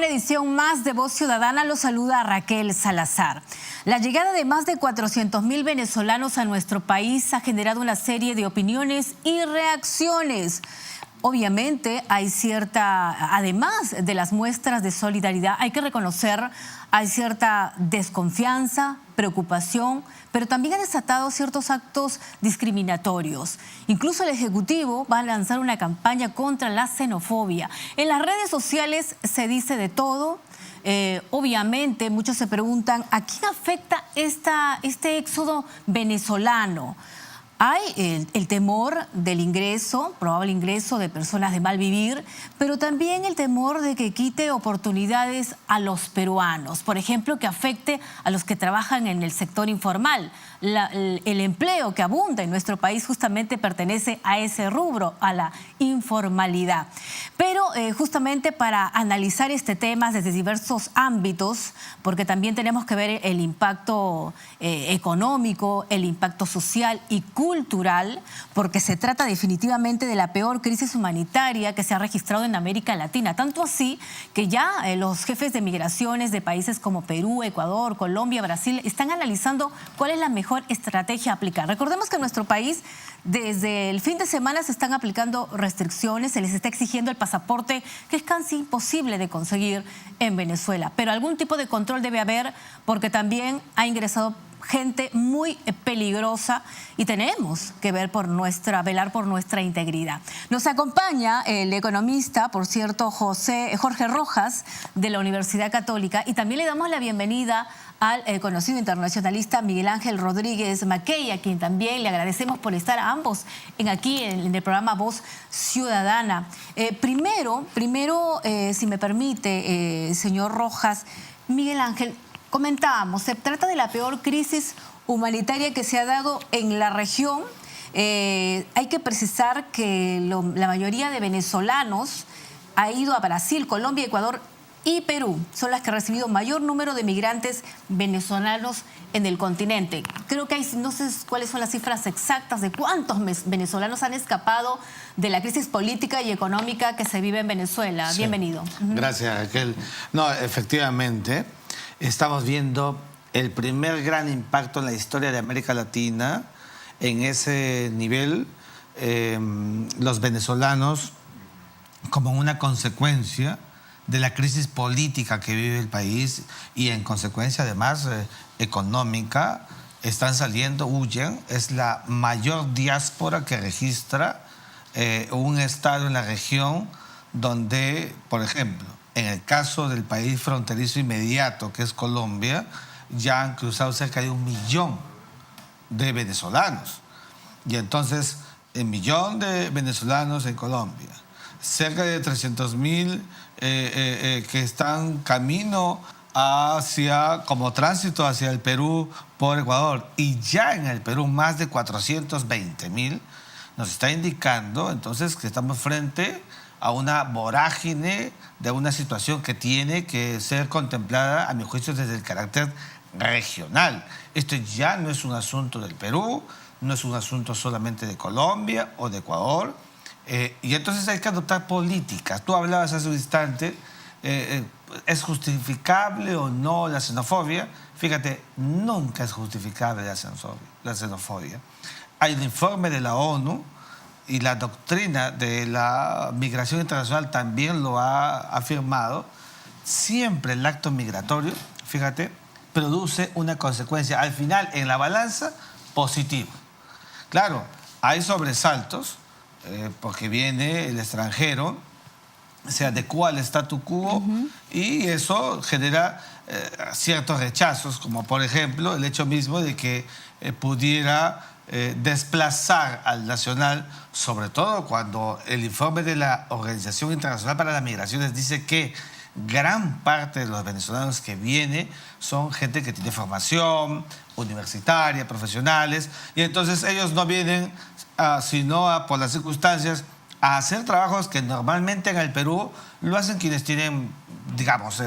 una edición más de Voz Ciudadana. Los saluda Raquel Salazar. La llegada de más de 400.000 venezolanos a nuestro país ha generado una serie de opiniones y reacciones. Obviamente hay además de las muestras de solidaridad, hay que reconocer, hay cierta desconfianza, preocupación, pero también ha desatado ciertos actos discriminatorios. Incluso el Ejecutivo va a lanzar una campaña contra la xenofobia. En las redes sociales se dice de todo. Obviamente muchos se preguntan ¿a quién afecta este éxodo venezolano? Hay el temor del ingreso, probable ingreso de personas de mal vivir, pero también el temor de que quite oportunidades a los peruanos. Por ejemplo, que afecte a los que trabajan en el sector informal. El empleo que abunda en nuestro país justamente pertenece a ese rubro, a la informalidad. Pero justamente para analizar este tema desde diversos ámbitos, porque también tenemos que ver el impacto económico, el impacto social y cultural, porque se trata definitivamente de la peor crisis humanitaria que se ha registrado en América Latina. Tanto así que ya los jefes de migraciones de países como Perú, Ecuador, Colombia, Brasil están analizando cuál es la mejor estrategia a aplicar. Recordemos que en nuestro país desde el fin de semana se están aplicando restricciones, se les está exigiendo el pasaporte que es casi imposible de conseguir en Venezuela. Pero algún tipo de control debe haber porque también ha ingresado gente muy peligrosa y tenemos que velar por nuestra integridad. Nos acompaña el economista, por cierto, Jorge Rojas, de la Universidad Católica, y también le damos la bienvenida al conocido internacionalista Miguel Ángel Rodríguez Mackey, a quien también le agradecemos por estar a ambos aquí en el programa Voz Ciudadana. Primero, si me permite, señor Rojas, Miguel Ángel, comentábamos, se trata de la peor crisis humanitaria que se ha dado en la región. Hay que precisar que la mayoría de venezolanos ha ido a Brasil, Colombia, Ecuador y Perú. Son las que han recibido mayor número de migrantes venezolanos en el continente. Creo que no sé cuáles son las cifras exactas de cuántos venezolanos han escapado de la crisis política y económica que se vive en Venezuela. Sí. Bienvenido. Gracias, Raquel. No, efectivamente, estamos viendo el primer gran impacto en la historia de América Latina. En ese nivel, los venezolanos, como una consecuencia de la crisis política que vive el país y en consecuencia además económica, están saliendo, huyen. Es la mayor diáspora que registra un estado en la región donde, por ejemplo, en el caso del país fronterizo inmediato, que es Colombia, ya han cruzado cerca de 1 millón de venezolanos. Y entonces, 1 millón de venezolanos en Colombia, cerca de 300.000 que están camino como tránsito hacia el Perú por Ecuador, y ya en el Perú más de 420.000, nos está indicando entonces que estamos frente a una vorágine de una situación que tiene que ser contemplada, a mi juicio, desde el carácter regional. Esto ya no es un asunto del Perú, no es un asunto solamente de Colombia o de Ecuador, y entonces hay que adoptar políticas. Tú hablabas hace un instante, ¿es justificable o no la xenofobia? Fíjate, nunca es justificable la xenofobia. Hay un informe de la ONU y la doctrina de la migración internacional también lo ha afirmado. Siempre el acto migratorio, fíjate, produce una consecuencia al final en la balanza positiva. Claro, hay sobresaltos porque viene el extranjero, se adecua al statu quo y eso genera ciertos rechazos, como por ejemplo el hecho mismo de que pudiera desplazar al nacional, sobre todo cuando el informe de la Organización Internacional para las Migraciones dice que gran parte de los venezolanos que vienen son gente que tiene formación universitaria, profesionales, y entonces ellos no vienen sino por las circunstancias a hacer trabajos que normalmente en el Perú lo hacen quienes tienen, digamos,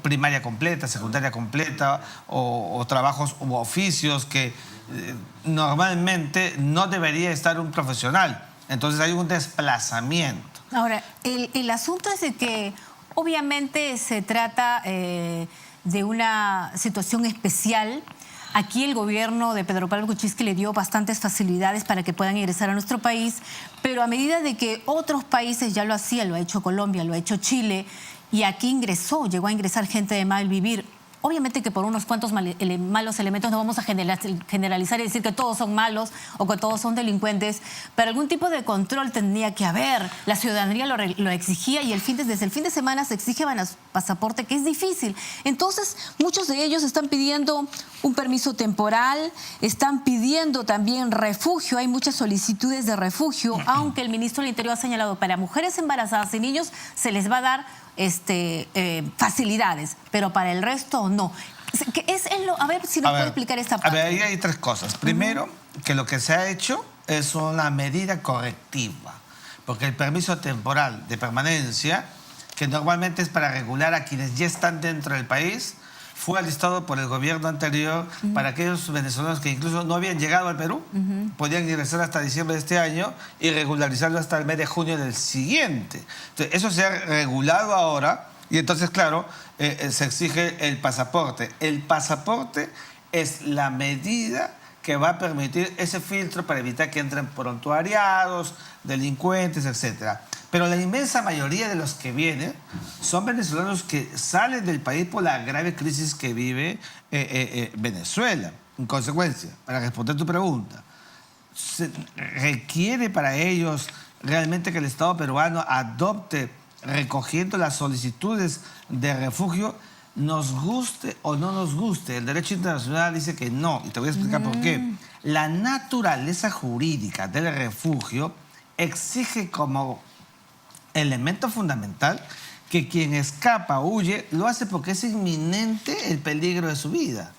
primaria completa, secundaria completa o trabajos u oficios que normalmente no debería estar un profesional. Entonces hay un desplazamiento. Ahora, el asunto es de que Obviamente se trata de una situación especial. Aquí el gobierno de Pedro Pablo Kuczynski le dio bastantes facilidades para que puedan ingresar a nuestro país, pero a medida de que otros países ya lo hacían, lo ha hecho Colombia, lo ha hecho Chile, y aquí llegó a ingresar gente de mal vivir. Obviamente que por unos cuantos malos elementos no vamos a generalizar y decir que todos son malos o que todos son delincuentes, pero algún tipo de control tendría que haber. La ciudadanía lo exigía y desde el fin de semana se exige pasaporte, que es difícil. Entonces, muchos de ellos están pidiendo un permiso temporal, están pidiendo también refugio. Hay muchas solicitudes de refugio, aunque el ministro del Interior ha señalado para mujeres embarazadas y niños se les va a dar facilidades, pero para el resto no. A ver si nos puede explicar esta parte. A ver, ahí hay tres cosas. Primero, que lo que se ha hecho es una medida correctiva, porque el permiso temporal de permanencia, que normalmente es para regular a quienes ya están dentro del país, fue alistado por el gobierno anterior para aquellos venezolanos que incluso no habían llegado al Perú, podían ingresar hasta diciembre de este año y regularizarlo hasta el mes de junio del siguiente. Entonces, eso se ha regulado ahora y entonces, claro, se exige el pasaporte. El pasaporte es la medida que va a permitir ese filtro para evitar que entren prontuariados, delincuentes, etcétera. Pero la inmensa mayoría de los que vienen son venezolanos que salen del país por la grave crisis que vive Venezuela. En consecuencia, para responder tu pregunta, ¿se requiere para ellos realmente que el Estado peruano adopte recogiendo las solicitudes de refugio? Nos guste o no nos guste, el derecho internacional dice que no, y te voy a explicar por qué. La naturaleza jurídica del refugio exige como elemento fundamental que quien escapa o huye lo hace porque es inminente el peligro de su vida.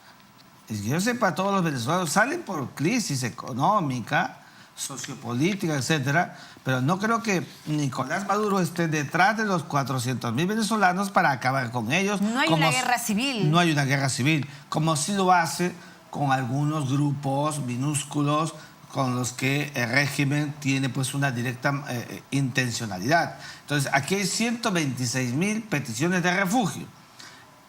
Y que yo sepa, todos los venezolanos salen por crisis económica, sociopolítica, etcétera, pero no creo que Nicolás Maduro esté detrás de los 400.000 venezolanos para acabar con ellos. No hay una guerra civil. No hay una guerra civil, como sí lo hace con algunos grupos minúsculos con los que el régimen tiene pues una directa intencionalidad. Entonces, aquí hay 126.000 peticiones de refugio.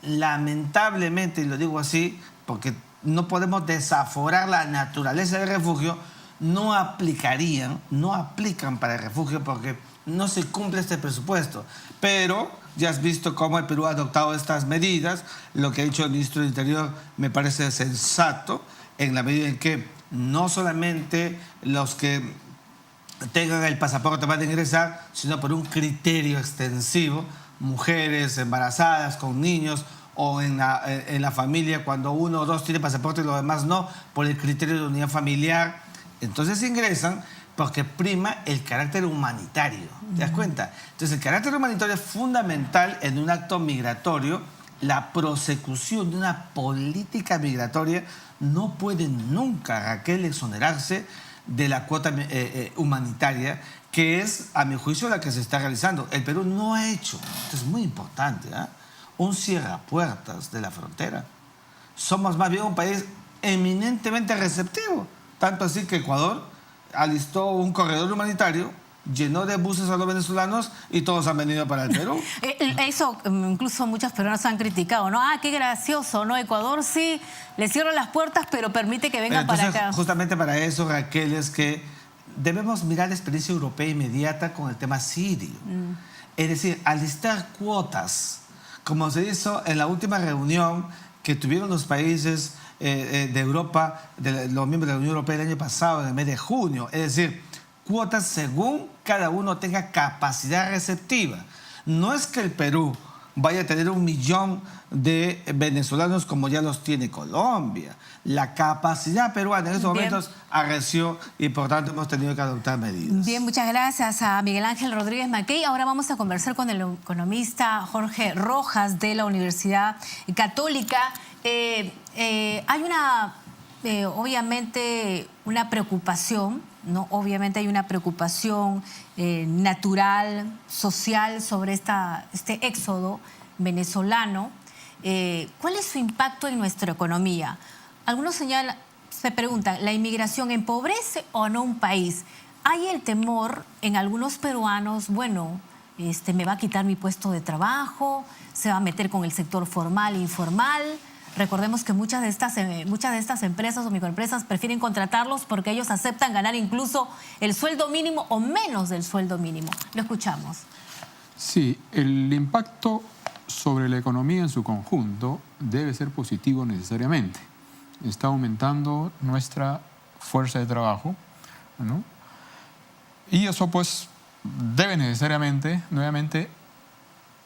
Lamentablemente, y lo digo así, porque no podemos desaforar la naturaleza del refugio, no aplican para el refugio porque no se cumple este presupuesto. Pero ya has visto cómo el Perú ha adoptado estas medidas. Lo que ha dicho el ministro del Interior me parece sensato, en la medida en que no solamente los que tengan el pasaporte van a ingresar, sino por un criterio extensivo, mujeres embarazadas con niños o en la familia, cuando uno o dos tiene pasaporte y los demás no, por el criterio de unidad familiar. Entonces ingresan porque prima el carácter humanitario. ¿Te das cuenta? Entonces el carácter humanitario es fundamental en un acto migratorio. La prosecución de una política migratoria no puede nunca, Raquel, exonerarse de la cuota humanitaria, que es, a mi juicio, la que se está realizando. El Perú no ha hecho, esto es muy importante, un cierrapuertas de la frontera. Somos más bien un país eminentemente receptivo. Tanto así que Ecuador alistó un corredor humanitario, llenó de buses a los venezolanos y todos han venido para el Perú. Eso incluso muchas personas han criticado, ¿no? Qué gracioso, ¿no? Ecuador sí le cierra las puertas, pero permite que vengan para acá. Justamente para eso, Raquel, es que debemos mirar la experiencia europea inmediata con el tema sirio. Es decir, alistar cuotas, como se hizo en la última reunión que tuvieron los países de Europa, los miembros de la Unión Europea el año pasado, en el mes de junio. Es decir, cuotas según cada uno tenga capacidad receptiva. No es que el Perú vaya a tener 1 millón de venezolanos como ya los tiene Colombia. La capacidad peruana en estos momentos arreció y por tanto hemos tenido que adoptar medidas. Bien, muchas gracias a Miguel Ángel Rodríguez Mackey. Ahora vamos a conversar con el economista Jorge Rojas de la Universidad Católica. Hay una, obviamente, una preocupación, ¿no? Obviamente hay una preocupación natural, social sobre este éxodo venezolano. ¿Cuál es su impacto en nuestra economía? Algunos se preguntan, ¿la inmigración empobrece o no un país? Hay el temor en algunos peruanos, bueno, me va a quitar mi puesto de trabajo, se va a meter con el sector formal e informal. Recordemos que muchas de estas empresas o microempresas prefieren contratarlos porque ellos aceptan ganar incluso el sueldo mínimo o menos del sueldo mínimo. Lo escuchamos. Sí, el impacto sobre la economía en su conjunto debe ser positivo necesariamente. Está aumentando nuestra fuerza de trabajo, ¿no? Y eso pues debe necesariamente, nuevamente,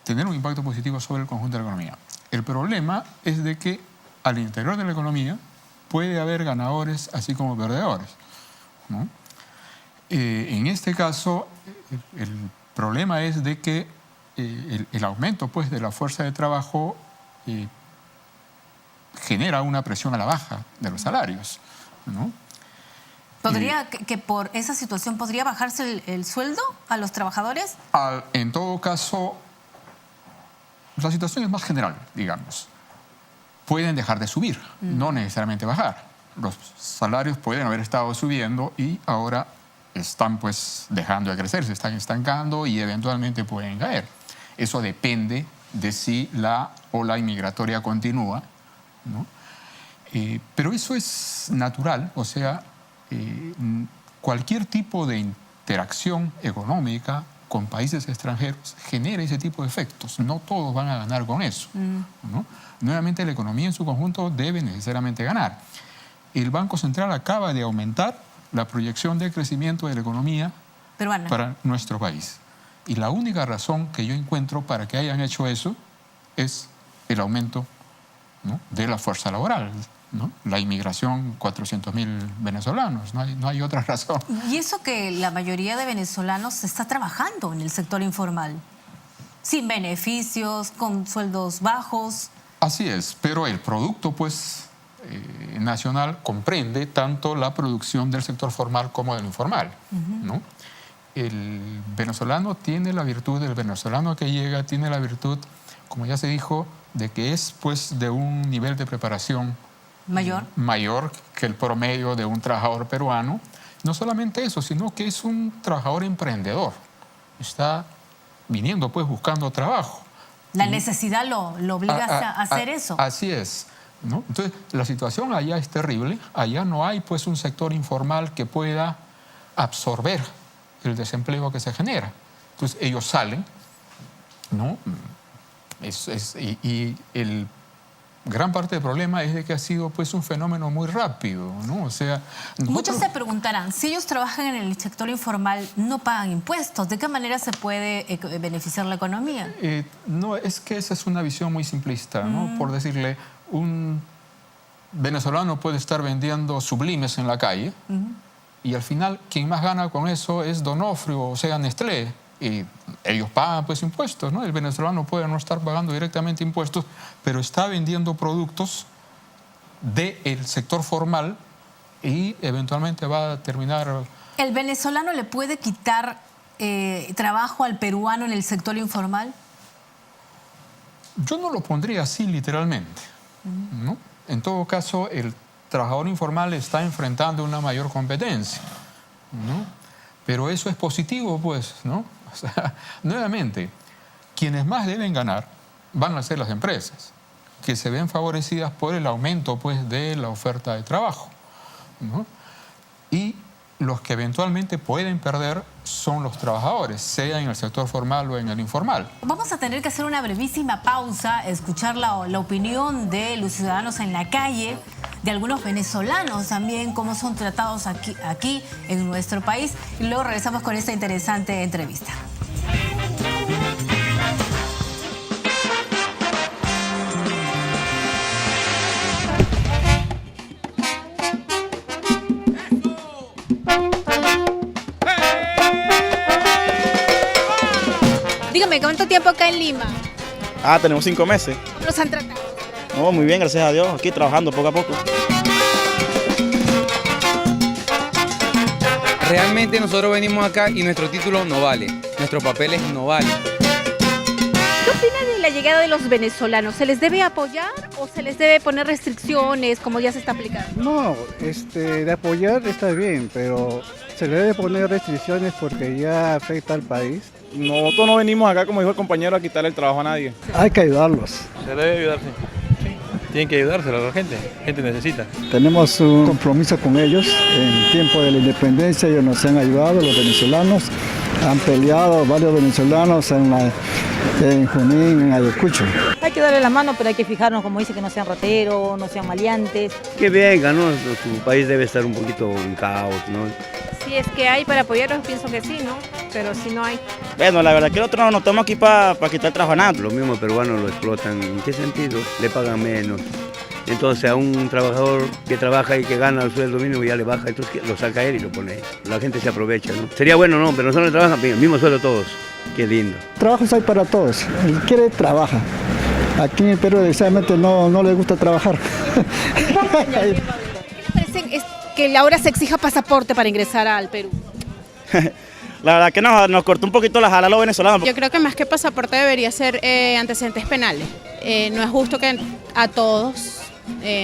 tener un impacto positivo sobre el conjunto de la economía. El problema es de que al interior de la economía puede haber ganadores así como perdedores, ¿no? En este caso, el problema es de que el aumento pues, de la fuerza de trabajo genera una presión a la baja de los salarios, ¿no? ¿Podría, que por esa situación podría bajarse el sueldo a los trabajadores? En todo caso, la situación es más general, digamos. Pueden dejar de subir, no necesariamente bajar. Los salarios pueden haber estado subiendo y ahora están pues dejando de crecer, se están estancando y eventualmente pueden caer. Eso depende de si la ola inmigratoria continúa, ¿no? Pero eso es natural, o sea, cualquier tipo de interacción económica con países extranjeros genera ese tipo de efectos. No todos van a ganar con eso, ¿no? Nuevamente, la economía en su conjunto debe necesariamente ganar. El Banco Central acaba de aumentar la proyección de crecimiento de la economía peruana para nuestro país. Y la única razón que yo encuentro para que hayan hecho eso es el aumento, ¿no?, de la fuerza laboral, ¿no? La inmigración, 400.000 venezolanos, no hay otra razón. Y eso que la mayoría de venezolanos está trabajando en el sector informal, sin beneficios, con sueldos bajos. Así es, pero el producto pues nacional comprende tanto la producción del sector formal como del informal, ¿no? El venezolano tiene la virtud, el venezolano que llega tiene la virtud, como ya se dijo, de que es pues de un nivel de preparación mayor que el promedio de un trabajador peruano. No solamente eso, sino que es un trabajador emprendedor. Está viniendo pues buscando trabajo. La necesidad lo obliga a hacer eso. Así es, ¿no? Entonces, la situación allá es terrible. Allá no hay pues un sector informal que pueda absorber el desempleo que se genera. Entonces, ellos salen, ¿no? Y el gran parte del problema es de que ha sido pues un fenómeno muy rápido, ¿no? O sea, muchos se preguntarán, si ellos trabajan en el sector informal, no pagan impuestos, ¿de qué manera se puede beneficiar la economía? No, es que esa es una visión muy simplista, ¿no? Por decirle, un venezolano puede estar vendiendo sublimes en la calle y al final quien más gana con eso es Donofrio, o sea, Nestlé. Y ellos pagan pues impuestos, ¿no? El venezolano puede no estar pagando directamente impuestos, pero está vendiendo productos del sector formal y eventualmente va a terminar... ¿El venezolano le puede quitar trabajo al peruano en el sector informal? Yo no lo pondría así literalmente, ¿no? En todo caso, el trabajador informal está enfrentando una mayor competencia, ¿no? Pero eso es positivo, pues, ¿no? O sea, nuevamente, quienes más deben ganar van a ser las empresas, que se ven favorecidas por el aumento pues, de la oferta de trabajo, ¿no? Y los que eventualmente pueden perder son los trabajadores, sea en el sector formal o en el informal. Vamos a tener que hacer una brevísima pausa, escuchar la opinión de los ciudadanos en la calle, de algunos venezolanos también, cómo son tratados aquí en nuestro país. Y luego regresamos con esta interesante entrevista. Dígame, ¿cuánto tiempo acá en Lima? Tenemos 5 meses. ¿Cómo los han tratado? No, muy bien, gracias a Dios. Aquí trabajando poco a poco. Realmente nosotros venimos acá y nuestro título no vale. Nuestros papeles no valen. ¿Qué opina de la llegada de los venezolanos? ¿Se les debe apoyar o se les debe poner restricciones como ya se está aplicando? No, de apoyar está bien, pero Se le debe poner restricciones porque ya afecta al país. Nosotros no venimos acá, como dijo el compañero, a quitarle el trabajo a nadie. Hay que ayudarlos. Se debe ayudarse. Tienen que ayudarse a la gente necesita. Tenemos un compromiso con ellos. En el tiempo de la independencia ellos nos han ayudado, los venezolanos. Han peleado varios venezolanos en Junín, en Ayacucho. Hay que darle la mano, pero hay que fijarnos, como dice, que no sean rateros, no sean maleantes. Que venga, ¿no? Su país debe estar un poquito en caos, ¿no? Si es que hay para apoyarlos, pienso que sí, ¿no? Pero si no hay... Bueno, la verdad que nosotros no estamos aquí para quitar trabajo a nadie. Los mismos peruanos lo explotan. ¿En qué sentido? Le pagan menos. Entonces a un trabajador que trabaja y que gana el sueldo mínimo ya le baja, entonces lo saca él y lo pone ahí. La gente se aprovecha, ¿no? Sería bueno, ¿no? Pero nosotros trabajamos bien, el mismo sueldo todos. Qué lindo. Trabajos hay para todos. El que quiere, trabaja. Aquí en el Perú, desgraciadamente, no les gusta trabajar. ¿Qué le parece que ahora se exija pasaporte para ingresar al Perú? La verdad que nos cortó un poquito la jala a los venezolanos. Yo creo que más que pasaporte debería ser antecedentes penales. No es justo que a todos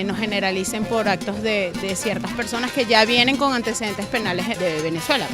nos generalicen por actos de ciertas personas que ya vienen con antecedentes penales de Venezuela.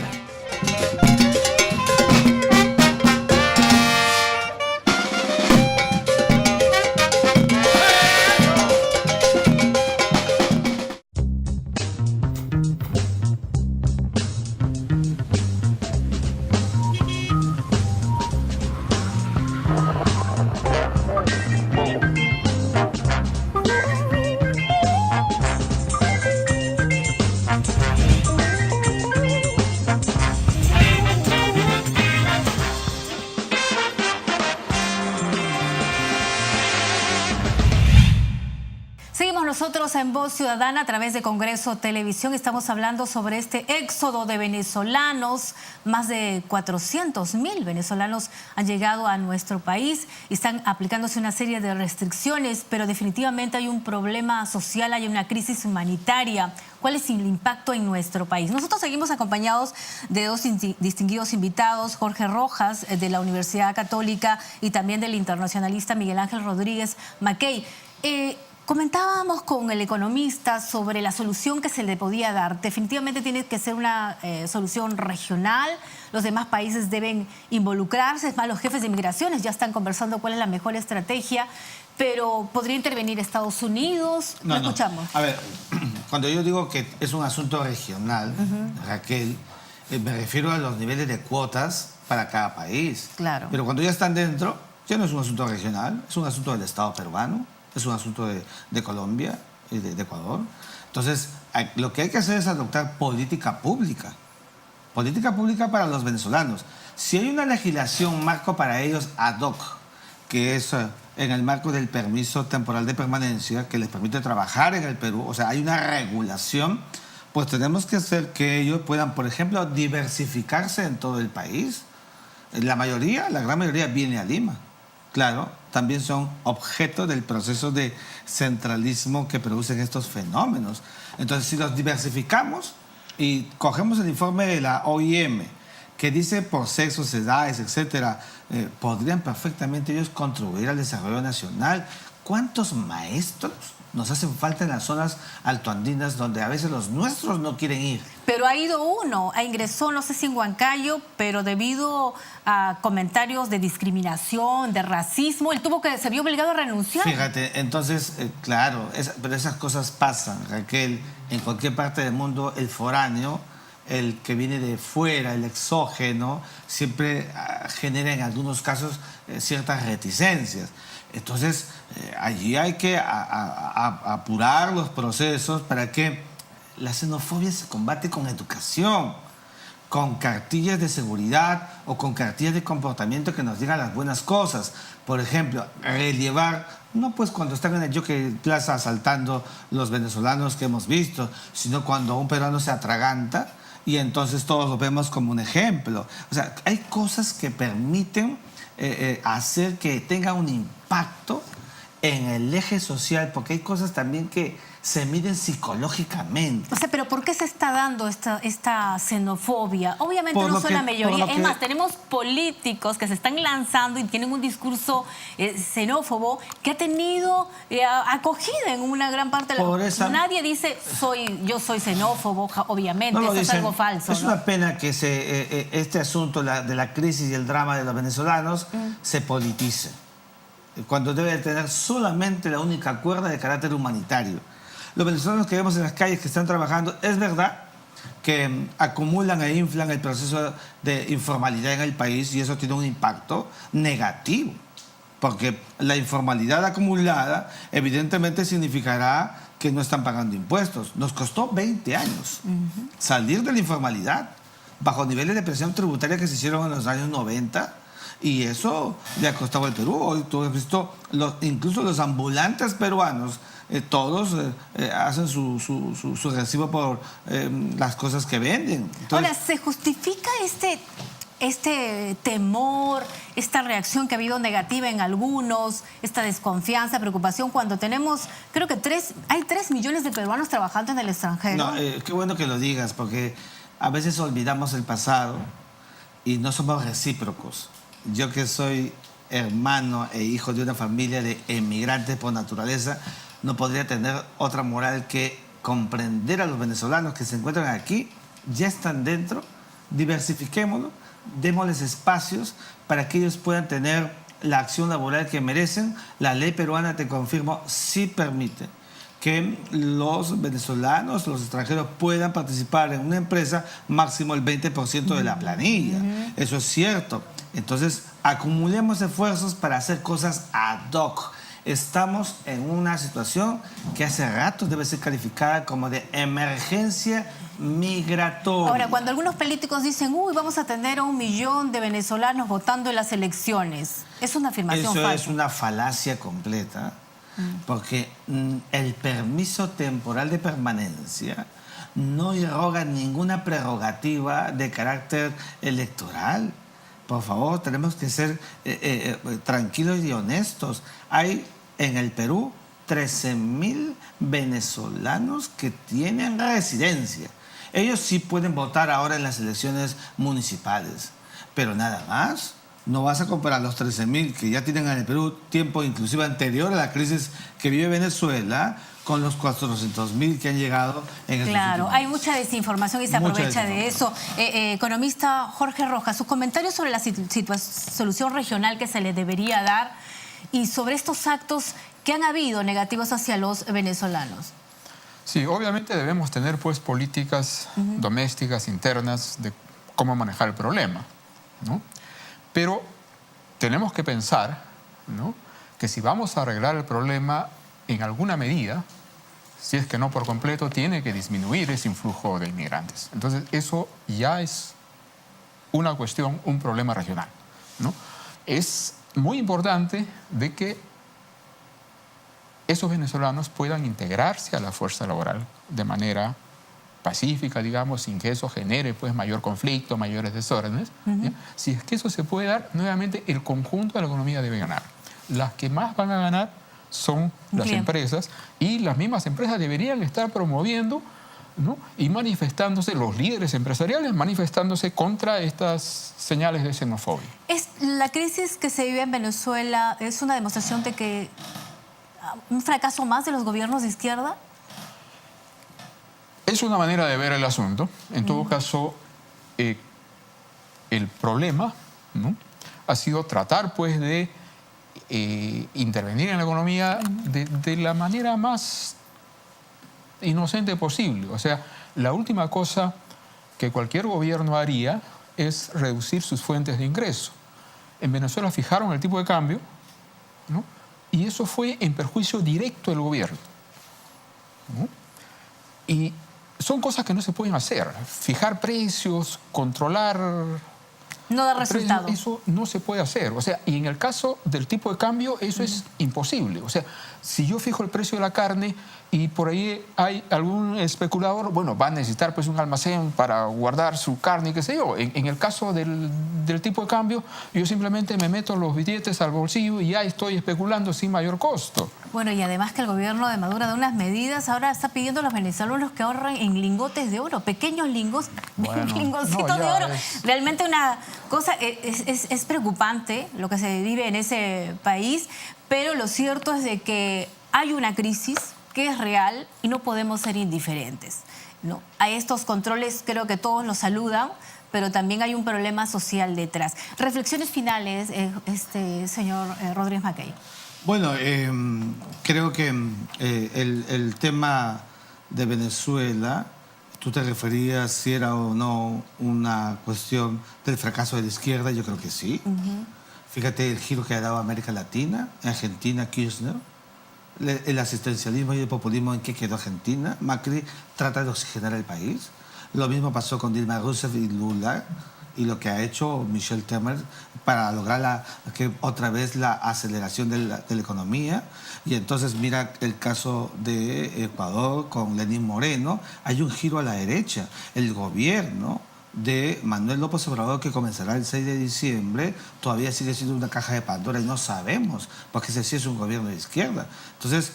Seguimos nosotros en Voz Ciudadana a través de Congreso Televisión. Estamos hablando sobre este éxodo de venezolanos. Más de 400.000 venezolanos han llegado a nuestro país y están aplicándose una serie de restricciones, pero definitivamente hay un problema social, hay una crisis humanitaria. ¿Cuál es el impacto en nuestro país? Nosotros seguimos acompañados de dos distinguidos invitados, Jorge Rojas de la Universidad Católica y también del internacionalista Miguel Ángel Rodríguez Mackey. Comentábamos con el economista sobre la solución que se le podía dar. Definitivamente tiene que ser una solución regional. Los demás países deben involucrarse. Es más, los jefes de migraciones ya están conversando cuál es la mejor estrategia. Pero ¿podría intervenir Estados Unidos? No, escuchamos. A ver, cuando yo digo que es un asunto regional, Raquel, me refiero a los niveles de cuotas para cada país. Claro. Pero cuando ya están dentro, ya no es un asunto regional, es un asunto del Estado peruano. Es un asunto de Colombia y de Ecuador. Entonces, lo que hay que hacer es adoptar política pública. Política pública para los venezolanos. Si hay una legislación marco para ellos ad hoc, que es en el marco del permiso temporal de permanencia, que les permite trabajar en el Perú, o sea, hay una regulación, pues tenemos que hacer que ellos puedan, por ejemplo, diversificarse en todo el país. La gran mayoría viene a Lima. Claro, también son objeto del proceso de centralismo que producen estos fenómenos. Entonces, si los diversificamos y cogemos el informe de la OIM, que dice por sexos, edades, etcétera, podrían perfectamente ellos contribuir al desarrollo nacional. ¿Cuántos maestros nos hacen falta en las zonas altoandinas donde a veces los nuestros no quieren ir? Pero ha ido uno, ingresó, no sé si en Huancayo, pero debido a comentarios de discriminación, de racismo, se vio obligado a renunciar. Fíjate, entonces, claro, pero esas cosas pasan, Raquel. En cualquier parte del mundo, el foráneo, el que viene de fuera, el exógeno, siempre genera en algunos casos ciertas reticencias. Entonces, allí hay que apurar los procesos para que la xenofobia se combate con educación, con cartillas de seguridad o con cartillas de comportamiento que nos digan las buenas cosas. Por ejemplo, rellevar, no pues cuando están en el Jockey Plaza asaltando los venezolanos que hemos visto, sino cuando un peruano se atraganta y entonces todos lo vemos como un ejemplo. O sea, hay cosas que permiten hacer que tenga un impacto en el eje social, porque hay cosas también que se miden psicológicamente. O sea, pero ¿por qué se está dando esta xenofobia? Obviamente no son la mayoría. Es más, tenemos políticos que se están lanzando y tienen un discurso xenófobo que ha tenido acogida en una gran parte de la... Nadie dice, yo soy xenófobo, obviamente, eso es algo falso. Es una pena que este asunto de la crisis y el drama de los venezolanos se politice, cuando debe tener solamente la única cuerda de carácter humanitario. Los venezolanos que vemos en las calles que están trabajando, es verdad que acumulan e inflan el proceso de informalidad en el país y eso tiene un impacto negativo, porque la informalidad acumulada evidentemente significará que no están pagando impuestos. Nos costó 20 años salir de la informalidad bajo niveles de presión tributaria que se hicieron en los años 90. Y eso le ha costado al Perú. Hoy tú has visto, incluso los ambulantes peruanos, todos hacen su recibo por las cosas que venden. Entonces, ahora, ¿se justifica este temor, esta reacción que ha habido negativa en algunos, esta desconfianza, preocupación, cuando tenemos, creo que hay 3 millones de peruanos trabajando en el extranjero? No, qué bueno que lo digas, porque a veces olvidamos el pasado y no somos recíprocos. Yo que soy hermano e hijo de una familia de emigrantes por naturaleza, no podría tener otra moral que comprender a los venezolanos que se encuentran aquí, ya están dentro, diversifiquémoslo, démosles espacios para que ellos puedan tener la acción laboral que merecen. La ley peruana, te confirmo, sí permite que los venezolanos, los extranjeros puedan participar en una empresa máximo el 20% de la planilla. Eso es cierto. Entonces, acumulemos esfuerzos para hacer cosas ad hoc. Estamos en una situación que hace rato debe ser calificada como de emergencia migratoria. Ahora, cuando algunos políticos dicen, vamos a tener a 1 millón de venezolanos votando en las elecciones, es una afirmación falsa. Eso es una falacia completa, porque el permiso temporal de permanencia no irroga ninguna prerrogativa de carácter electoral. Por favor, tenemos que ser tranquilos y honestos. Hay en el Perú 13.000 venezolanos que tienen residencia. Ellos sí pueden votar ahora en las elecciones municipales, pero nada más. No vas a comparar los 13.000 que ya tienen en el Perú tiempo inclusive anterior a la crisis que vive Venezuela con los 400.000 que han llegado en el Claro, hay mucha desinformación y se aprovecha de eso. Economista Jorge Rojas, sus comentarios sobre la solución regional que se le debería dar y sobre estos actos que han habido negativos hacia los venezolanos. Sí, obviamente debemos tener pues políticas domésticas, internas, de cómo manejar el problema, ¿no? Pero tenemos que pensar, ¿no?, que si vamos a arreglar el problema en alguna medida, si es que no por completo, tiene que disminuir ese influjo de inmigrantes. Entonces, eso ya es una cuestión, un problema regional, ¿no? Es muy importante de que esos venezolanos puedan integrarse a la fuerza laboral de manera pacífica, digamos, sin que eso genere pues mayor conflicto, mayores desórdenes. Si es que eso se puede dar, nuevamente el conjunto de la economía debe ganar. Las que más van a ganar son las empresas, y las mismas empresas deberían estar promoviendo, ¿no?, y manifestándose, los líderes empresariales manifestándose contra estas señales de xenofobia. ¿La crisis que se vive en Venezuela es una demostración de que un fracaso más de los gobiernos de izquierda? Es una manera de ver el asunto. En todo caso, el problema, ¿no?, ha sido tratar pues de intervenir en la economía de la manera más inocente posible. O sea, la última cosa que cualquier gobierno haría es reducir sus fuentes de ingreso. En Venezuela fijaron el tipo de cambio, ¿no?, y eso fue en perjuicio directo del gobierno, ¿no? Y son cosas que no se pueden hacer. Fijar precios, controlar No da resultado. Eso no se puede hacer. O sea, y en el caso del tipo de cambio, eso es imposible. O sea, si yo fijo el precio de la carne y por ahí hay algún especulador, bueno, va a necesitar pues un almacén para guardar su carne, qué sé yo. En el caso del tipo de cambio, yo simplemente me meto los billetes al bolsillo y ya estoy especulando sin mayor costo. Bueno, y además que el gobierno de Maduro da unas medidas, ahora está pidiendo a los venezolanos que ahorren en lingotes de oro, pequeños lingoncitos de oro. Realmente una cosa, es preocupante lo que se vive en ese país, pero lo cierto es de que hay una crisis que es real y no podemos ser indiferentes, ¿no? A estos controles creo que todos los saludan, pero también hay un problema social detrás. Reflexiones finales, señor Rodríguez Mackay. Bueno, creo que el tema de Venezuela, tú te referías si era o no una cuestión del fracaso de la izquierda, yo creo que sí. Fíjate el giro que ha dado América Latina, Argentina, Kirchner, el asistencialismo y el populismo en que quedó Argentina. Macri trata de oxigenar el país. Lo mismo pasó con Dilma Rousseff y Lula, y lo que ha hecho Michel Temer para lograr otra vez la aceleración de la economía. Y entonces mira el caso de Ecuador con Lenín Moreno, hay un giro a la derecha. El gobierno de Manuel López Obrador, que comenzará el 6 de diciembre, todavía sigue siendo una caja de Pandora y no sabemos, porque ese sí es un gobierno de izquierda. Entonces,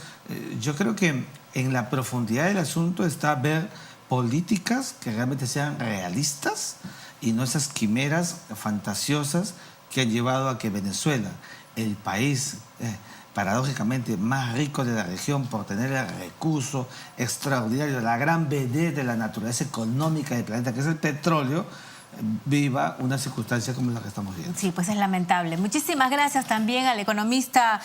yo creo que en la profundidad del asunto está ver políticas que realmente sean realistas y no esas quimeras fantasiosas que han llevado a que Venezuela, el país paradójicamente más rico de la región por tener el recurso extraordinario, la gran vedette de la naturaleza económica del planeta, que es el petróleo, viva una circunstancia como la que estamos viendo. Sí, pues es lamentable. Muchísimas gracias también al economista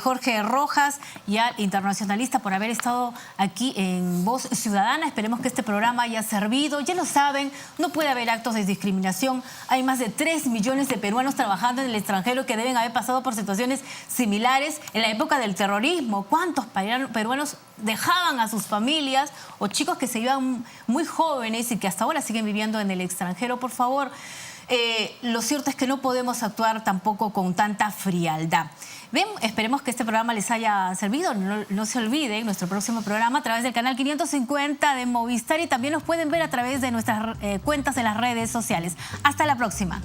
Jorge Rojas y al internacionalista por haber estado aquí en Voz Ciudadana. Esperemos que este programa haya servido. Ya lo saben, no puede haber actos de discriminación. Hay más de 3 millones de peruanos trabajando en el extranjero que deben haber pasado por situaciones similares en la época del terrorismo. ¿Cuántos peruanos dejaban a sus familias o chicos que se iban muy jóvenes y que hasta ahora siguen viviendo en el extranjero? Por favor, lo cierto es que no podemos actuar tampoco con tanta frialdad. Bien, esperemos que este programa les haya servido. No se olviden, nuestro próximo programa a través del canal 550 de Movistar, y también nos pueden ver a través de nuestras cuentas en las redes sociales. Hasta la próxima.